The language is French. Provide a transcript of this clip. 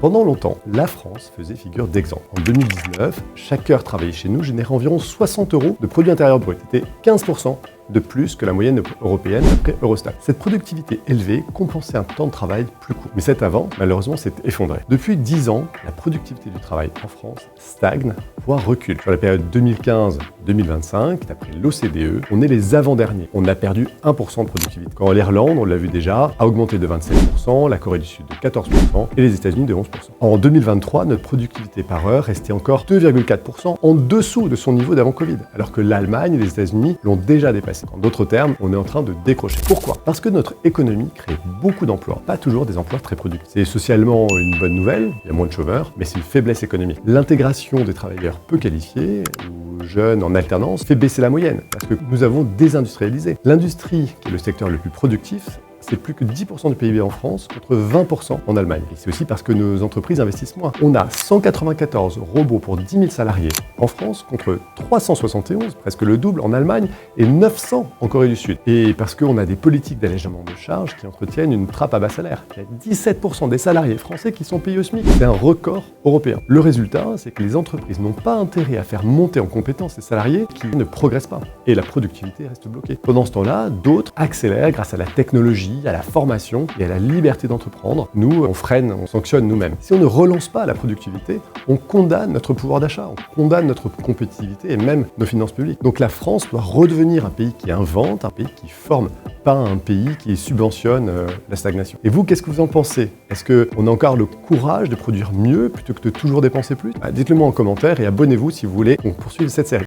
Pendant longtemps, la France faisait figure d'exemple. En 2019, chaque heure travaillée chez nous générait environ 60 € de produit intérieur brut. C'était 15% de plus que la moyenne européenne d'après Eurostat. Cette productivité élevée compensait un temps de travail plus court. Mais cet avant, malheureusement, s'est effondré. Depuis 10 ans, la productivité du travail en France stagne, voire recule. Sur la période 2015-2025, d'après l'OCDE, on est les avant-derniers. On a perdu 1% de productivité. Quand l'Irlande, on l'a vu déjà, a augmenté de 27%, la Corée du Sud de 14% et les États-Unis de 11%. En 2023, notre productivité par heure restait encore 2,4% en dessous de son niveau d'avant Covid, alors que l'Allemagne et les États-Unis l'ont déjà dépassé. En d'autres termes, on est en train de décrocher. Pourquoi? Parce que notre économie crée beaucoup d'emplois, pas toujours des emplois très productifs. C'est socialement une bonne nouvelle, il y a moins de chômeurs, mais c'est une faiblesse économique. L'intégration des travailleurs peu qualifiés ou jeunes en alternance fait baisser la moyenne, parce que nous avons désindustrialisé. L'industrie, qui est le secteur le plus productif, c'est plus que 10% du PIB en France contre 20% en Allemagne. Et c'est aussi parce que nos entreprises investissent moins. On a 194 robots pour 10 000 salariés en France contre 371, presque le double en Allemagne, et 900 en Corée du Sud. Et parce qu'on a des politiques d'allègement de charges qui entretiennent une trappe à bas salaire. Il y a 17% des salariés français qui sont payés au SMIC. C'est un record européen. Le résultat, c'est que les entreprises n'ont pas intérêt à faire monter en compétence les salariés qui ne progressent pas. Et la productivité reste bloquée. Pendant ce temps-là, d'autres accélèrent grâce à la technologie, à la formation et à la liberté d'entreprendre. Nous, on freine, on sanctionne nous-mêmes. Si on ne relance pas la productivité, on condamne notre pouvoir d'achat, on condamne notre compétitivité et même nos finances publiques. Donc la France doit redevenir un pays qui invente, un pays qui forme, pas un pays qui subventionne la stagnation. Et vous, qu'est-ce que vous en pensez? Est-ce qu'on a encore le courage de produire mieux plutôt que de toujours dépenser plus? Dites-le moi en commentaire et abonnez-vous si vous voulez qu'on poursuive cette série.